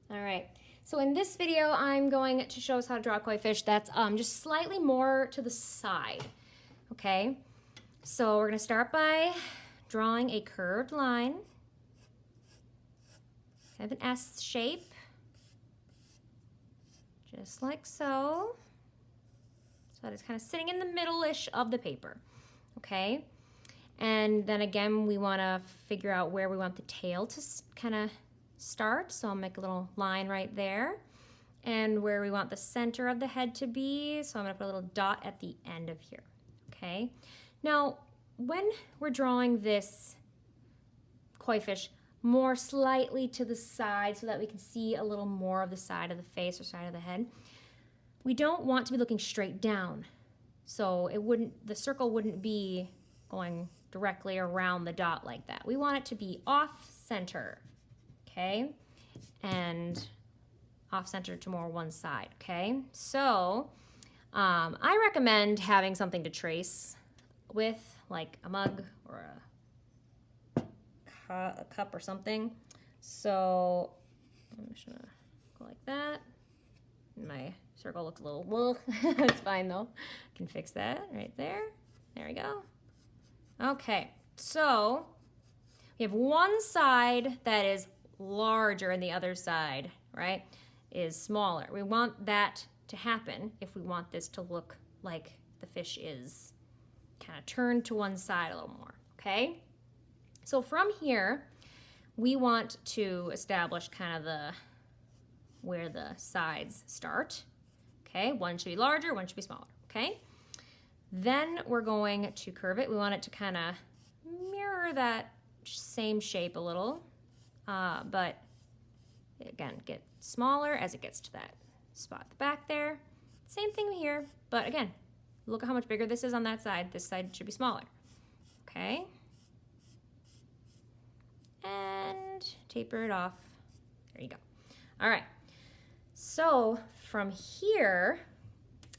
All right, so in this video, I'm going to show us how to draw a koi fish that's just slightly more to the side, okay? So we're gonna start by drawing a curved line, kind of an S shape, just like so. So that it's kind of sitting in the middle-ish of the paper, okay? And then again, we wanna figure out where we want the tail to kind of start. So I'll make a little line right there. And where we want the center of the head to be. So I'm gonna put a little dot at the end of here, okay? Now, when we're drawing this koi fish more slightly to the side so that we can see a little more of the side of the face or side of the head, we don't want to be looking straight down. So the circle wouldn't be going directly around the dot like that. We want it to be off center, okay? And off center to more one side, okay? So I recommend having something to trace with, like a mug or a cup or something. So I'm just gonna go like that. My circle looks a little, well, that's fine though. I can fix that right there. There we go. Okay, so we have one side that is larger and the other side, right, is smaller. We want that to happen if we want this to look like the fish is kind of turned to one side a little more, okay? So from here, we want to establish kind of where the sides start, okay? One should be larger, one should be smaller, okay? Then we're going to curve it. We want it to kind of mirror that same shape a little, but again, get smaller as it gets to that spot at the back there. Same thing here, but again, look at how much bigger this is on that side. This side should be smaller, okay? And taper it off. There you go. All right, so from here,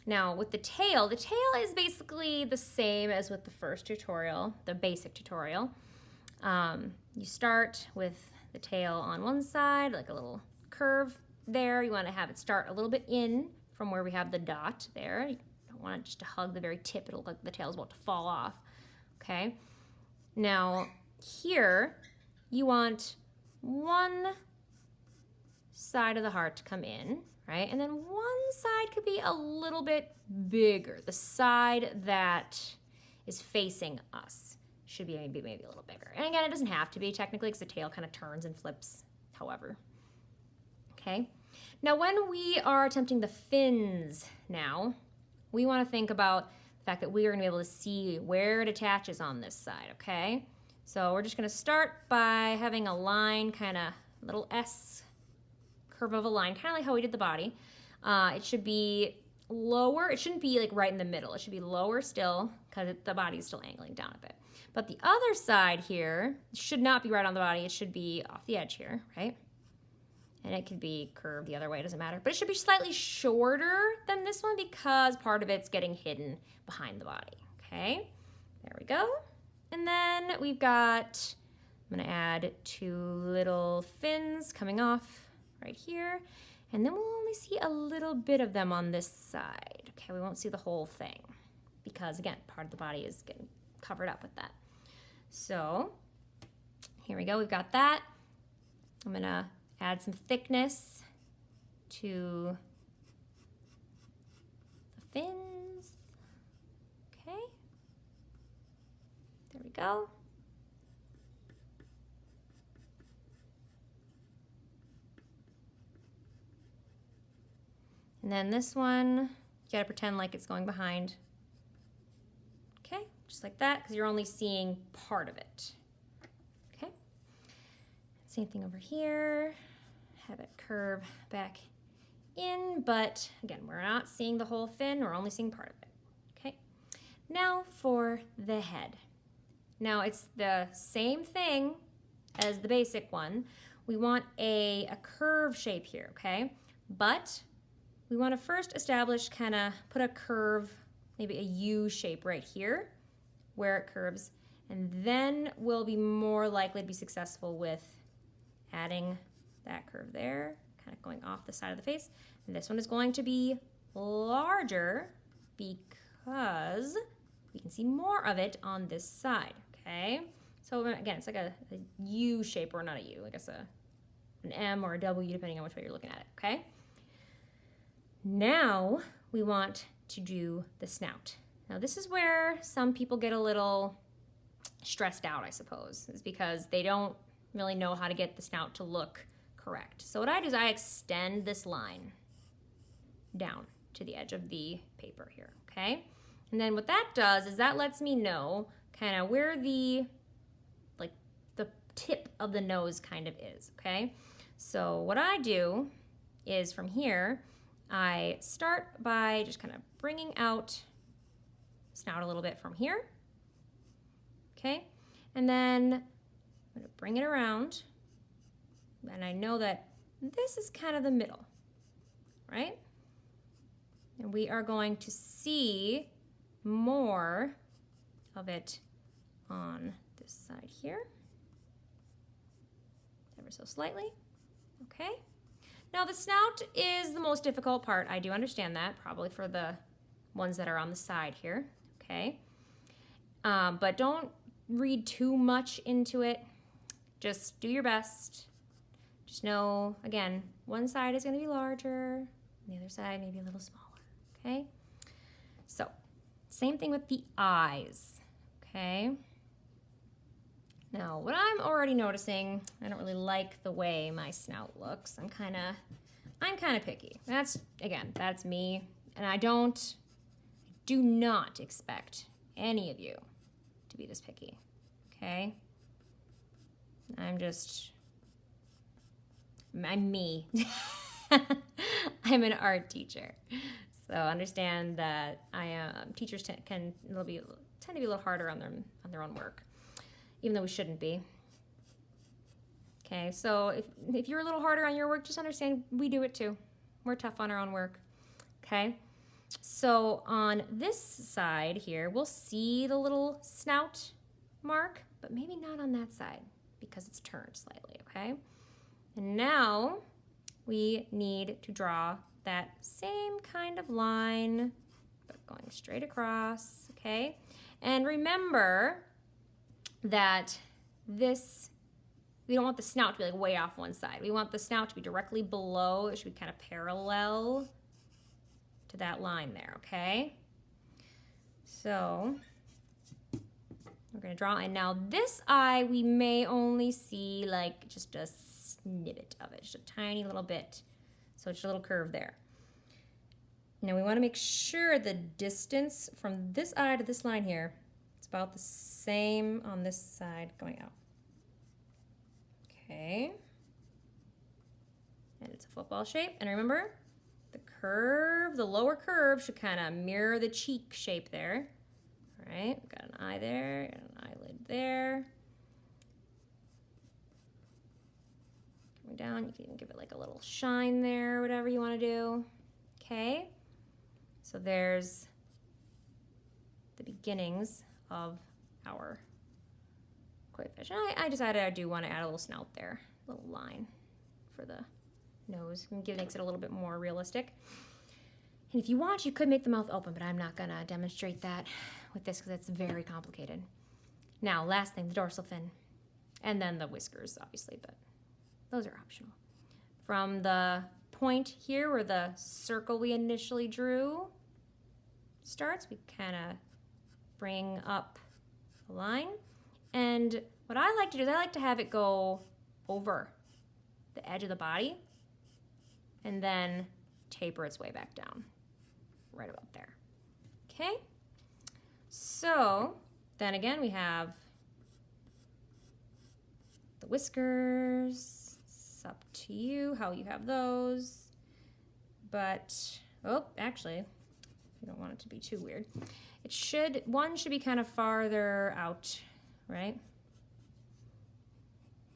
now with the tail is basically the same as with the first tutorial, the basic tutorial. You start with the tail on one side, like a little curve there. You want to have it start a little bit in from where we have the dot there. You don't want it just to hug the very tip. It'll look like the tail's about to fall off, okay? Now here, you want one side of the heart to come in, right? And then one side could be a little bit bigger. The side that is facing us should be maybe a little bigger. And again, it doesn't have to be technically because the tail kind of turns and flips, however. Okay. Now, when we are attempting the fins now, we want to think about the fact that we are going to be able to see where it attaches on this side, okay? So we're just going to start by having a line, kind of little S curve of a line, kind of like how we did the body. It should be lower. It shouldn't be like right in the middle. It should be lower still because the body is still angling down a bit. But the other side here should not be right on the body. It should be off the edge here, right? And it could be curved the other way, it doesn't matter. But it should be slightly shorter than this one because part of it's getting hidden behind the body, okay? There we go. And then we've got, I'm gonna add 2 little fins coming off right here. And then we'll only see a little bit of them on this side. Okay, we won't see the whole thing because again, part of the body is getting covered up with that. So here we go, we've got that. I'm gonna add some thickness to the fins. Okay, there we go. And then this one, you gotta pretend like it's going behind. Okay, just like that, because you're only seeing part of it. Okay, same thing over here. Have it curve back in, but again, we're not seeing the whole fin, we're only seeing part of it. Okay, now for the head. Now it's the same thing as the basic one. We want a curve shape here, okay? But we want to first establish, kind of put a curve, maybe a U shape right here where it curves, and then we'll be more likely to be successful with adding that curve there, kind of going off the side of the face. And this one is going to be larger because we can see more of it on this side, okay? So again, it's like a U shape, or not a U, I guess an M or a W, depending on which way you're looking at it, okay? Now we want to do the snout. Now this is where some people get a little stressed out, I suppose, is because they don't really know how to get the snout to look correct. So what I do is I extend this line down to the edge of the paper here, okay? And then what that does is that lets me know kind of where the tip of the nose kind of is, okay? So what I do is from here, I start by just kind of bringing out snout a little bit from here, okay? And then I'm gonna bring it around, and I know that this is kind of the middle, right? And we are going to see more of it on this side here, ever so slightly, okay? Now the snout is the most difficult part. I do understand that, probably for the ones that are on the side here, okay? But don't read too much into it. Just do your best. Just know, again, one side is gonna be larger, the other side maybe a little smaller, okay? So, same thing with the eyes, okay? Now, what I'm already noticing, I don't really like the way my snout looks. I'm kind of picky. That's me, and I do not expect any of you to be this picky, okay? I'm me. I'm an art teacher, so understand that teachers tend to be a little harder on their own work, even though we shouldn't be. Okay, so if you're a little harder on your work, just understand we do it too. We're tough on our own work. Okay, so on this side here, we'll see the little snout mark, but maybe not on that side because it's turned slightly, okay? And now we need to draw that same kind of line, but going straight across, okay? And remember that we don't want the snout to be like way off one side. We want the snout to be directly below. It should be kind of parallel to that line there, okay? So we're gonna draw, and now this eye we may only see like just a snippet of it, just a tiny little bit. So it's a little curve there. Now we wanna make sure the distance from this eye to this line here, it's about the same on this side going out. Okay. And it's a football shape. And remember, the lower curve should kind of mirror the cheek shape there. All right, we've got an eye there, got an eyelid there. Coming down, you can even give it like a little shine there, whatever you want to do. Okay, so there's the beginnings of our koi fish. And I decided I do want to add a little snout there, a little line for the nose. Makes it a little bit more realistic. And if you want, you could make the mouth open, but I'm not gonna demonstrate that with this because it's very complicated. Now, last thing, the dorsal fin. And then the whiskers, obviously, but those are optional. From the point here where the circle we initially drew starts, we kind of bring up the line. And what I like to do is I like to have it go over the edge of the body and then taper its way back down, right about there. Okay? So then again, we have the whiskers. It's up to you how you have those. But, oh, actually, we don't want it to be too weird. One should be kind of farther out, right?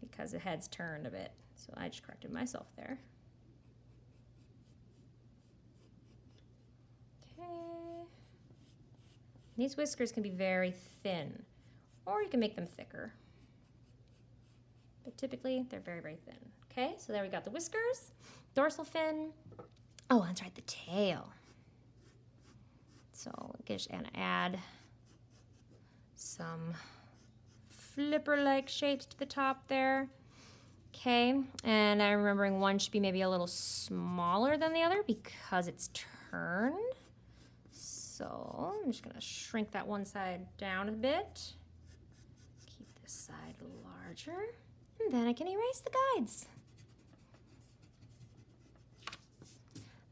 Because the head's turned a bit. So I just corrected myself there. Okay. These whiskers can be very thin, or you can make them thicker. But typically, they're very, very thin, Okay, so there we got the whiskers, dorsal fin. Oh, that's right, the tail. So we're just gonna add some flipper-like shapes to the top there. Okay, and I'm remembering one should be maybe a little smaller than the other because it's turned. So I'm just gonna shrink that one side down a bit. Keep this side larger, and then I can erase the guides.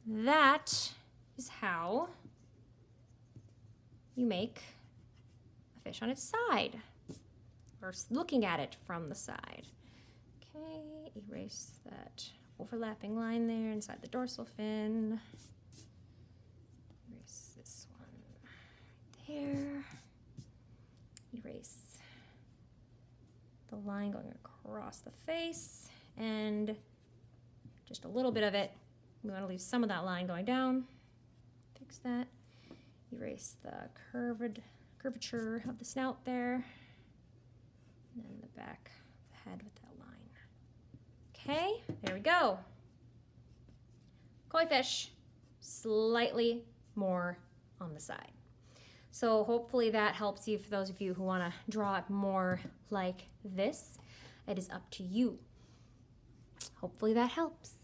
That is how you make a fish on its side, or looking at it from the side. Okay, erase that overlapping line there inside the dorsal fin. Erase this one right there. Erase the line going across the face, and just a little bit of it. We want to leave some of that line going down. Fix that. Erase the curvature of the snout there. And then the back of the head with that line. Okay, there we go. Koi fish, slightly more on the side. So hopefully that helps you for those of you who want to draw it more like this. It is up to you. Hopefully that helps.